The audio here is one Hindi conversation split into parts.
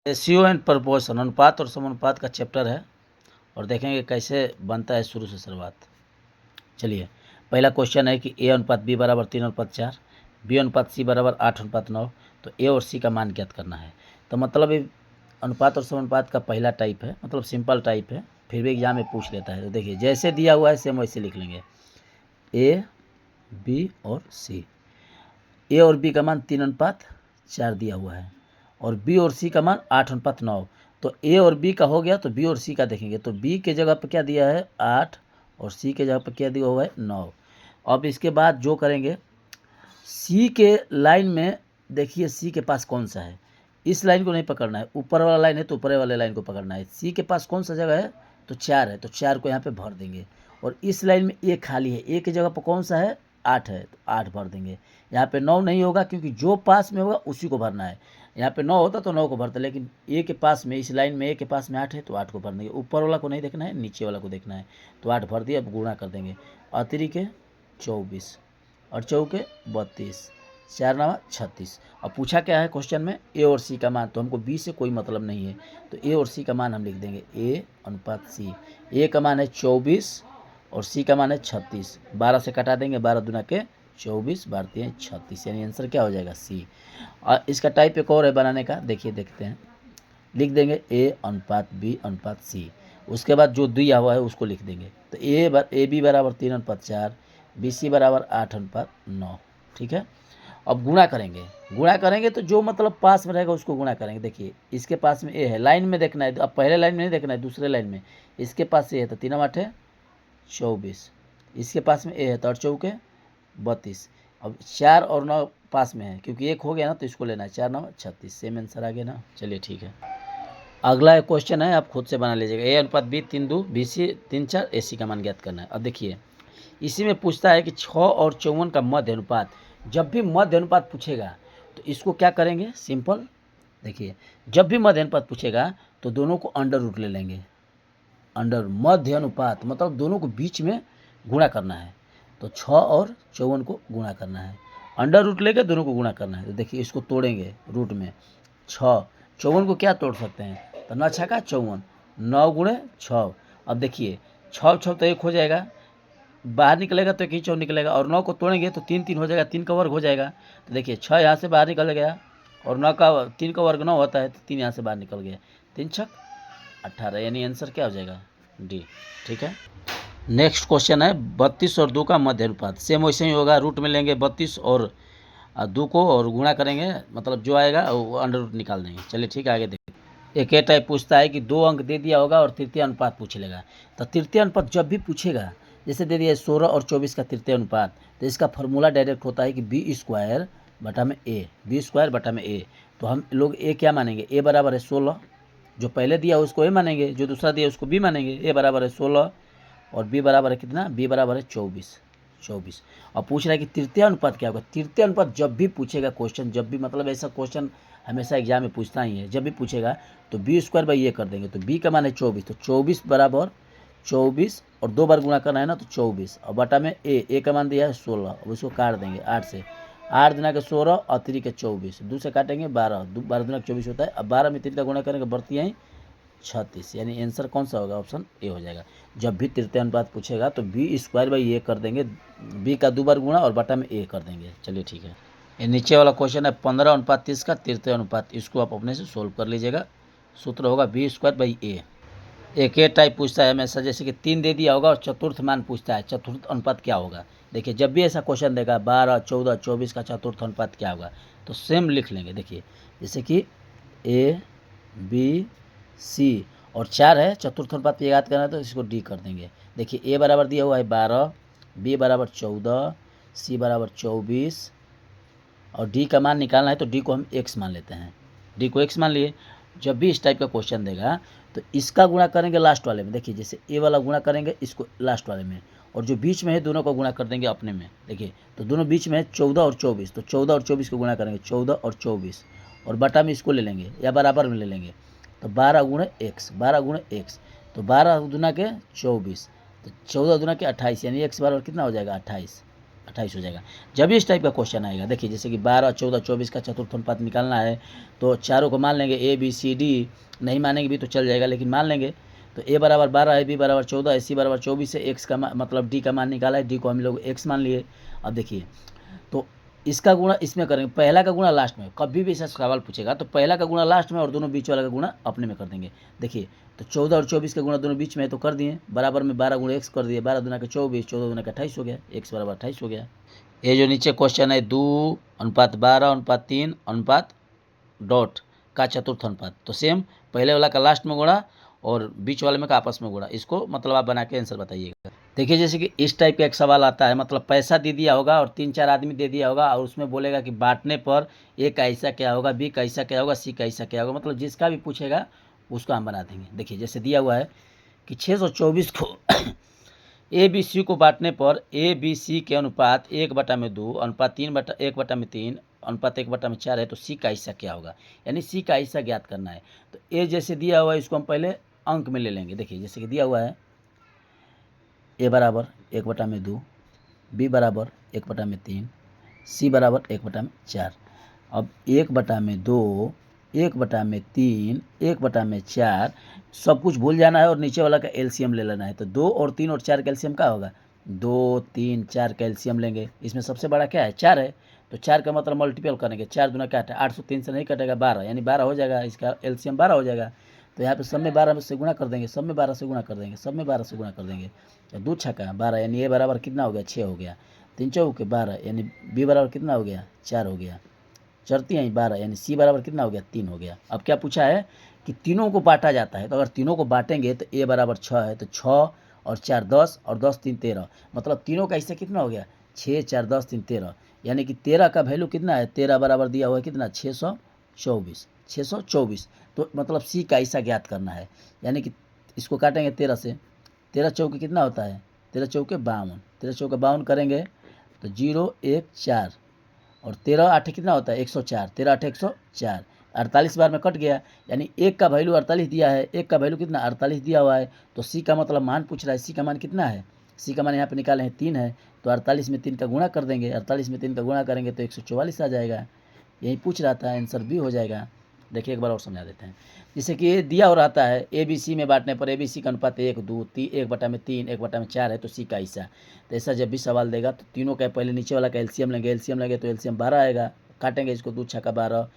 रेशियो एंड प्रपोर्शन, अनुपात और समानुपात का चैप्टर है और देखेंगे कैसे बनता है शुरू से शुरुआत। चलिए, पहला क्वेश्चन है कि ए अनुपात बी बराबर 3:4, बी अनुपात सी बराबर 8:9। तो ए और सी का मान ज्ञात करना है। तो मतलब ये अनुपात और समानुपात का पहला टाइप है, मतलब सिंपल टाइप है, फिर भी एग्जाम में पूछ लेता है। तो देखिए, जैसे दिया हुआ है सेम वैसे लिख लेंगे। ए, बी और सी। ए और बी का मान 3:4 दिया हुआ है और बी और सी का मान 8:9। तो ए और बी का हो गया, तो बी और सी का देखेंगे। तो बी के जगह पर क्या दिया है 8 और सी के जगह पर क्या दिया हुआ है 9। अब इसके बाद जो करेंगे, सी के लाइन में देखिए सी के पास कौन सा है। इस लाइन को नहीं पकड़ना है, ऊपर वाला लाइन है तो ऊपर वाले लाइन को पकड़ना है। सी के पास कौन सा जगह है तो 4 है, तो 4 को यहाँ पे भर देंगे। और इस लाइन में ए खाली है, ए की जगह पर कौन सा है 8 है, तो 8 भर देंगे। यहाँ पे 9 नहीं होगा क्योंकि जो पास में होगा उसी को भरना है। यहाँ पे 9 होता तो 9 को भरते, लेकिन ए के पास में, इस लाइन में ए के पास में 8 है तो 8 को भर देंगे। ऊपर वाला को नहीं देखना है, नीचे वाला को देखना है। तो 8 भर दिए। अब गुणा कर देंगे, अतिरिक्त 24 और चौके 32, 4×9 36। अब पूछा क्या है क्वेश्चन में, ए और सी का मान। तो हमको बी से कोई मतलब नहीं है, तो ए और सी का मान हम लिख देंगे ए अनुपात सी। ए का मान है 24 और सी का मान है 36। 12 से कटा देंगे, 12 दूना के 24, 12 36, यानी आंसर क्या हो जाएगा सी। और इसका टाइप एक और है बनाने का, देखिए देखते हैं। लिख देंगे ए अनुपात बी अनुपात सी। उसके बाद जो दिया हुआ है उसको लिख देंगे। तो ए बी बराबर 3:4, बी सी बराबर 8:9। ठीक है। अब गुणा करेंगे, गुणा करेंगे तो जो मतलब पास में रहेगा उसको गुणा करेंगे। देखिए, इसके पास में ए है, लाइन में देखना है। अब पहले लाइन में नहीं देखना है, दूसरे लाइन में। इसके पास ए है तो 3×8 24। इसके पास में ए है तो 8×4 32। अब 4 और 9 पास में है क्योंकि एक हो गया ना, तो इसको लेना है। 4×9 36, सेम आंसर आ गया ना। चलिए ठीक है। अगला एक क्वेश्चन है, आप खुद से बना लीजिएगा। ए अनुपात बी 3:2, बी सी 3:4, ए सी का मान ज्ञात करना है। अब देखिए, इसी में पूछता है कि 6 और 54 का मध्य अनुपात। जब भी मध्य अनुपात पूछेगा तो इसको क्या करेंगे, सिंपल। देखिए, जब भी मध्य अनुपात पूछेगा तो दोनों को अंडर रूट ले लेंगे। अंडर मध्य अनुपात मतलब दोनों को बीच में गुणा करना है। तो 6 और 54 को गुणा करना है, अंडर रूट लेके दोनों को गुणा करना है। तो देखिए, इसको तोड़ेंगे रूट में। 6 54 को क्या तोड़ सकते हैं, तो 9 छक्का 54, 9×6। अब देखिए, 6 6 तो 1 हो जाएगा, बाहर निकलेगा तो 1 ही 4 निकलेगा। और 9 को तोड़ेंगे तो 3 3 हो जाएगा, 3 का वर्ग हो जाएगा। तो देखिए, 6 यहाँ से बाहर निकल गया और 9 का 3 का वर्ग 9 होता है, तो 3 यहाँ से बाहर निकल गया। 3 छक 18, यानी आंसर क्या हो जाएगा डी। ठीक है। नेक्स्ट क्वेश्चन है 32 और 2 का मध्य अनुपात। सेम वैसे ही होगा, रूट में लेंगे 32 और 2 को और गुणा करेंगे, मतलब जो आएगा वो अंडर रूट निकाल देंगे। चलिए ठीक है, आगे देखिए। एक टाइप पूछता है कि 2 अंक दे दिया होगा और तृतीय अनुपात पूछ लेगा। तो तृतीय अनुपात जब भी पूछेगा, जैसे दे दिया 16 और 24 का तृतीय अनुपात, तो इसका फॉर्मूला डायरेक्ट होता है कि b² बटा में a, b² बटा में a। तो हम लोग a क्या मानेंगे, a बराबर है 16, जो पहले दिया उसको a मानेंगे, जो दूसरा दिया उसको b मानेंगे। a बराबर है 16 और b बराबर है कितना, b बराबर है 24। और पूछ रहा है कि तृतीय अनुपात क्या होगा। तृतीय अनुपात जब भी पूछेगा क्वेश्चन, जब भी मतलब ऐसा क्वेश्चन हमेशा एग्जाम में पूछता ही है, जब भी पूछेगा तो b² कर देंगे। तो b का मान है 24, तो 24 बराबर 24 और 2 बार गुणा करना है ना, तो 24 और बटा में a का मान दिया है 16। अब उसको काट देंगे 8 से, 8 दूना के 16 अतिरिक्त 24, 2 से काटेंगे 12, 12 दूना 24 होता है। अब 12 में 3 का गुणा करेंगे, बढ़ती है 36, यानी आंसर कौन सा होगा, ऑप्शन ए हो जाएगा। जब भी तृतीय अनुपात पूछेगा तो b² कर देंगे, b का 2 बार गुणा और बटा में a कर देंगे। चलिए ठीक है। ये नीचे वाला क्वेश्चन है 15:30 का तृतीय अनुपात। इसको आप अपने से सोल्व कर लीजिएगा। सूत्र होगा b²/a। एक ए टाइप पूछता है हमेशा, जैसे कि 3 दे दिया होगा और चतुर्थ मान पूछता है, चतुर्थ अनुपात क्या होगा। देखिए, जब भी ऐसा क्वेश्चन देगा 12, 14, 24 का चतुर्थ अनुपात क्या होगा, तो सेम लिख लेंगे। देखिए, जैसे कि ए बी सी और 4 है, चतुर्थ अनुपात याद करना है तो इसको डी कर देंगे। देखिए, ए बराबर दिया हुआ है 12, बी बराबर 14, सी बराबर 24 और डी का मान निकालना है तो डी को हम x मान लेते हैं। डी को x मान लिए। जब भी इस टाइप का क्वेश्चन देगा तो इसका गुणा करेंगे लास्ट वाले में। देखिए, जैसे ए वाला गुणा करेंगे इसको लास्ट वाले में, और जो बीच में है दोनों को गुणा कर देंगे अपने में। देखिए, तो दोनों बीच में है 14 और 24, तो 14 और 24 को गुणा करेंगे, 14 और 24 और बटा में इसको ले लेंगे या बराबर में ले लेंगे। तो 12×x, 12×x, तो 12 दूना के 24, तो 14 दूना के 28, यानी x बराबर कितना हो जाएगा 28। 28 हो जाएगा। जब इस टाइप का क्वेश्चन आएगा, देखिए जैसे कि 12, 14, 24 का चतुर्थ अनुपात निकालना है, तो चारों को मान लेंगे, ए बी सी डी, नहीं मानेंगे भी तो चल जाएगा, लेकिन मान लेंगे। तो ए बराबर 12 है, बी बराबर 14 है, सी बराबर 24 है, एक्स का मतलब डी का मान निकाला है, डी को हम लोग एक्स मान लिए। अब देखिए, तो इसका गुणा इसमें करेंगे, पहला का गुणा लास्ट में, कभी भी ऐसा सवाल पूछेगा तो पहला का गुणा लास्ट में और दोनों बीच वाला का गुणा अपने में कर देंगे। देखिए, तो 14 और 24 का गुणा दोनों बीच में है तो कर दिए, बराबर में 12 गुणा एक्स कर दिए, 12 दूना का 24, 14 दूना का 28 हो गया, एक्स बराबर 28 हो गया। ये जो नीचे क्वेश्चन है 2:12:3 का चतुर्थ अनुपात, तो सेम पहले वाला का लास्ट में गुणा और बीच वाले में का आपस में गुणा, इसको मतलब आप बना के आंसर बताइएगा। देखिए जैसे कि इस टाइप का एक सवाल आता है, मतलब पैसा दे दिया होगा और 3-4 आदमी दे दिया होगा और उसमें बोलेगा कि बांटने पर ए का ऐसा क्या होगा, बी का ऐसा क्या होगा, सी का ऐसा क्या होगा, मतलब जिसका भी पूछेगा उसको हम बना देंगे। देखिए जैसे दिया हुआ है कि 624 को ए बी सी को बांटने पर ए बी सी के अनुपात 1/2 अनुपात 1/3 अनुपात 1/4 है, तो सी का हिस्सा क्या होगा, यानी सी का हिस्सा ज्ञात करना है। तो ए जैसे दिया हुआ है इसको हम पहले अंक में ले लेंगे। देखिए जैसे कि दिया हुआ है ए बराबर 1/2, बी बराबर 1/3, सी बराबर 1/4। अब 1/2, 1/3, 1/4 सब कुछ भूल जाना है और नीचे वाला का एलसीएम ले लेना है। तो 2 और 3 और 4 का एलसीएम क्या होगा, 2, 3, 4 का एलसीएम लेंगे। इसमें सबसे बड़ा क्या है, 4 है, तो 4 का मतलब मल्टीपल करेंगे, 4 दूना क्या है 803 से नहीं कटेगा 12, यानी 12 हो जाएगा, इसका एलसीएम 12 हो जाएगा। तो यहाँ पे सब में 12 से गुणा कर देंगे, सब में 12 से गुणा कर देंगे, सब में 12 से गुणा कर देंगे। तो 2 छक्का 12, यानी ए बराबर कितना हो गया, 6 हो गया, 3 चौके 12, यानी बी बराबर कितना हो गया, 4 हो गया, चरती हैं 12, यानी सी बराबर कितना हो गया, 3 हो गया। अब क्या पूछा है कि तीनों को बांटा जाता है, तो अगर तीनों को बांटेंगे तो ए बराबर 6 है, तो 6 और 4 10 और 10 3 13, मतलब तीनों का हिस्सा कितना हो गया, 6, 4, 10, 3 13, यानी कि 13 का वैल्यू कितना है, 13 बराबर दिया हुआ है कितना, 624। तो मतलब सी का हिस्सा ज्ञात करना है, यानी कि इसको काटेंगे 13 से, 13 चौके कितना होता है, 13 चौके 52, 13 चौके 52 करेंगे तो 0 1 4 और 13 8 कितना होता है 104, 13 8 104, 48 बार में कट गया, यानी एक का वैल्यू 48 दिया है, एक का वैल्यू कितना 48 दिया हुआ है। तो सी का मतलब मान पूछ रहा है, सी का मान कितना है, सी का मान यहाँ पे निकाले हैं 3 है, तो 48 में 3 का गुणा कर देंगे, 48 में 3 का गुणा करेंगे तो 144 आ जाएगा। यही पूछ रहा था, आंसर बी हो जाएगा। देखिए एक बार और समझा देते हैं, जैसे कि ये दिया हो रहता है ए बी सी में बांटने पर ए बी सी का अनुपात 1 2 1/3 1/4 है, तो सी का हिस्सा। तो ऐसा जब भी सवाल देगा तो तीनों का पहले नीचे वाला का एलसीएम लेंगे, एलसीएम लेंगे तो एलसीएम 12 आएगा, काटेंगे इसको, 2 छक्का 12,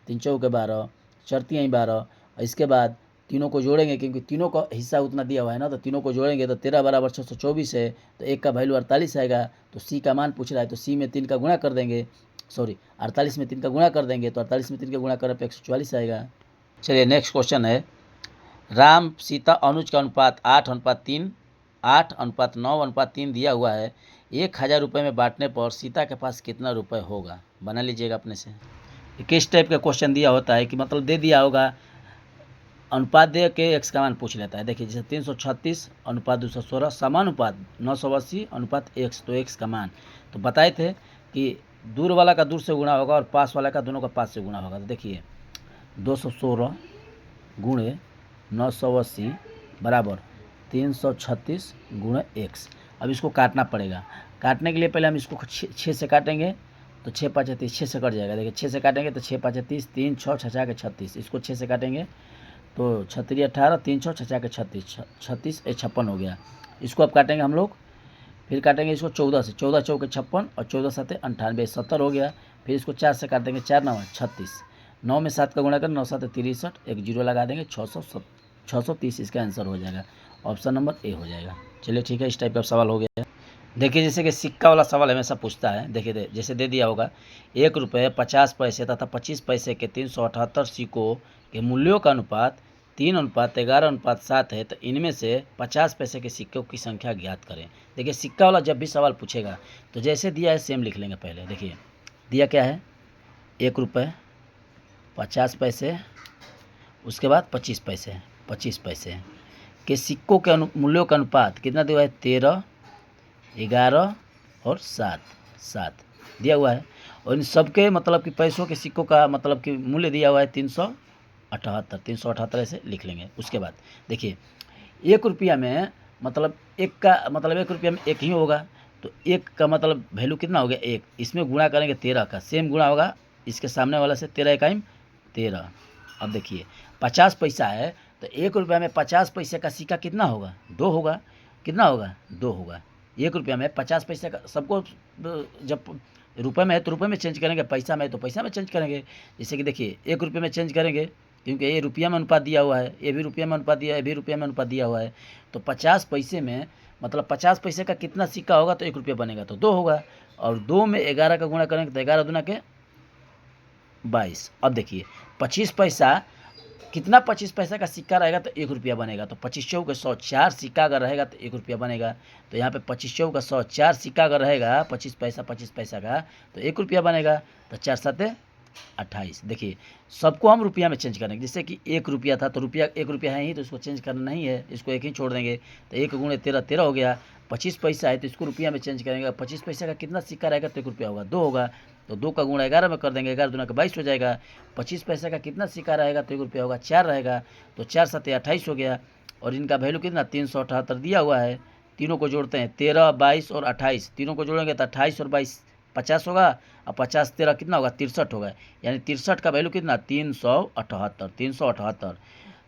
3 चौके 12, चरती हैं 12, और इसके बाद तीनों को जोड़ेंगे क्योंकि तीनों का हिस्सा उतना दिया हुआ है ना, तो तीनों को जोड़ेंगे तो 13 बराबर 624 है, तो एक का वैल्यू 48 आएगा। तो सी का मान पूछ रहा है, तो सी में 3 का गुणा कर देंगे, 48 में 3 का गुणा कर देंगे, तो 48 में 3 का गुणा करने पर 144 आएगा। चलिए नेक्स्ट क्वेश्चन है, राम सीता अनुज का अनुपात 8:3, 8:9:3 दिया हुआ है, 1000 रुपये में बांटने पर सीता के पास कितना रुपए होगा, बना लीजिएगा अपने से। किस टाइप का क्वेश्चन दिया होता है कि मतलब दे दिया होगा, अनुपात दे के एक्स का मान पूछ लेता है। देखिए जैसे 336 अनुपात 216 समानुपात 980 अनुपात एक्स, तो एक्स का मान तो बताए थे कि दूर वाला का दूर से गुणा होगा और पास वाला का दोनों का पास से गुणा होगा। तो देखिए 216 गुणे 980 बराबर 336 गुणे एक्स। अब इसको काटना पड़ेगा, काटने के लिए पहले हम इसको 6 से काटेंगे, तो 6 5 30, 6 से कट जाएगा। देखिए 6 से काटेंगे तो 6 5 30, 3 6 6 के 36, इसको 6 से काटेंगे तो 36 18, 3 6 6 के 36, 36 56 हो गया। इसको अब काटेंगे हम लोग, फिर काटेंगे इसको 14 से, 14 चौके 56 और 14 7 98, 70 हो गया। फिर इसको 4 से काट देंगे, 4 9 36, 9 में 7 का गुणा कर 9 7 63, एक जीरो लगा देंगे, 630 इसका आंसर हो जाएगा। ऑप्शन नंबर ए हो जाएगा। चलिए ठीक है, इस टाइप का सवाल हो गया। देखिए जैसे कि सिक्का वाला सवाल हमेशा पूछता है। देखिए जैसे दे दिया होगा 1 रुपये 50 पैसे तथा 25 पैसे के 378 सिक्कों के मूल्यों का अनुपात 3:11:7 है, तो इनमें से 50 पैसे के सिक्कों की संख्या ज्ञात करें। देखिए सिक्का वाला जब भी सवाल पूछेगा तो जैसे दिया है सेम लिख लेंगे। पहले देखिए दिया क्या है, 1 रुपये 50 पैसे, उसके बाद 25 पैसे के सिक्कों के मूल्यों का अनुपात कितना दिया है, 13, 11 और 7 दिया हुआ है। और इन सबके मतलब कि पैसों के सिक्कों का मतलब कि मूल्य दिया हुआ है 378 ऐसे लिख लेंगे। उसके बाद देखिए 1 रुपया में मतलब 1 रुपया में 1 ही होगा, तो एक का मतलब वैल्यू कितना हो गया 1, इसमें गुणा करेंगे 13 का, सेम गुणा होगा इसके सामने वाला से, 13 इकाई 13। अब देखिए 50 पैसा है तो 1 रुपया में 50 पैसे का सिक्का कितना होगा, 2 होगा। कितना होगा, 2 होगा। 1 रुपया में 50 पैसे का, सबको जब रुपये में है तो रुपये में चेंज करेंगे, पैसा में है तो पैसा में चेंज करेंगे। जैसे कि देखिए 1 रुपये में चेंज करेंगे क्योंकि ये रुपया में अनुपात दिया हुआ है, ये भी रुपया में अनुपात दिया है, ये भी रुपया में अनुपात दिया हुआ है। तो 50 पैसे में मतलब 50 पैसे का कितना सिक्का होगा तो 1 रुपया बनेगा तो 2 होगा। और 2 में 11 का गुणा करेंगे तो 11 दूना के 22। अब देखिए 25 पैसा, कितना 25 पैसा का सिक्का रहेगा तो 1 रुपया बनेगा। तो 25 चौक 100, 4 सिक्का अगर रहेगा तो 1 रुपया बनेगा। तो यहाँ पे 25 चौक 100, 4 सिक्का अगर रहेगा 25 पैसा का तो 1 रुपया बनेगा। तो 4 7 28। देखिए सबको हम रुपया में चेंज करेंगे। जैसे कि 1 रुपया था तो रुपया 1 रुपया है ही तो इसको चेंज करना नहीं है, इसको 1 ही छोड़ देंगे। तो 1 गुणे 13 13 हो गया। 25 पैसा है तो इसको रुपया में चेंज करेंगे। 25 पैसा का कितना सिक्का रहेगा तो 1 रुपया होगा, 2 होगा। तो 2 का गुणा 11 में कर देंगे, 11 दूना का 22 हो जाएगा। 25 पैसा का कितना सिक्का रहेगा तो 1 रुपया होगा, 4 रहेगा। तो 4 7 28 हो गया। और इनका वैल्यू कितना 378 दिया हुआ है। तीनों को जोड़ते हैं 13 22 और 28, तीनों को जोड़ेंगे तो 28 और 22 50 होगा। और 50 13 कितना होगा 63 होगा। यानी 63 का वैल्यू कितना 378।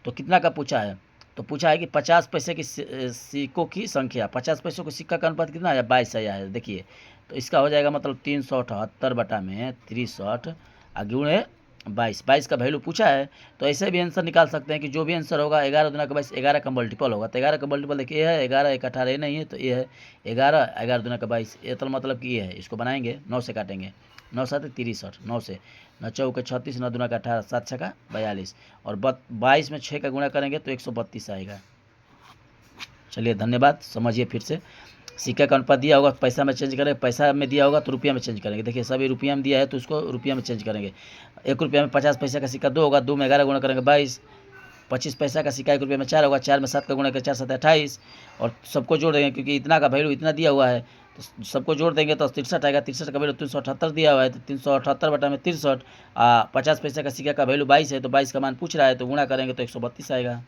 तो कितना का पूछा है, तो पूछा है कि 50 पैसे की सिक्कों की संख्या, 50 पैसों को सिक्का का अनुपात कितना है 22 आया है। देखिए तो इसका हो जाएगा मतलब 378 बटा में 63 गुणे 22, 22 का वैल्यू पूछा है। तो ऐसे भी आंसर निकाल सकते हैं कि जो भी आंसर होगा 11 दूना का 22, 11 का मल्टीपल होगा। तो 11 का मल्टीपल देखिए ये है 11, 1 18 ये नहीं है तो ये है 11, 11 दूना का 22, ये तो मतलब कि ये है। इसको बनाएंगे 9 से काटेंगे, 9 7 63, 9 से 9 चौके 36, 9 दूना का 18, 7 6 का 42 और 22 में 6 का गुणा करेंगे तो 132 आएगा। चलिए धन्यवाद। समझिए फिर से, सिक्का का अनुपात दिया होगा पैसा में चेंज करेंगे, पैसा में दिया होगा तो रुपया में चेंज करेंगे। देखिए सभी रुपया में दिया है तो उसको रुपया में चेंज करेंगे। 1 रुपया में 50 पैसा का सिक्का 2 होगा, 2 में 11 गुणा करेंगे 22। 25 पैसा का सिक्का 1 रुपया में 4 होगा, 4 में 7 का गुणा करेंगे 4 7 28 और सबको जोड़ देंगे क्योंकि इतना का वैल्यू इतना दिया हुआ है तो सबको जोड़ देंगे तो 63 आएगा। 63 का वैल्यू 378 दिया हुआ है तो 378 बटा में 63। 50 पैसा का सिक्का का वैल्यू 22 है तो 22 का मान पूछ रहा है तो गुणा करेंगे तो 132 आएगा।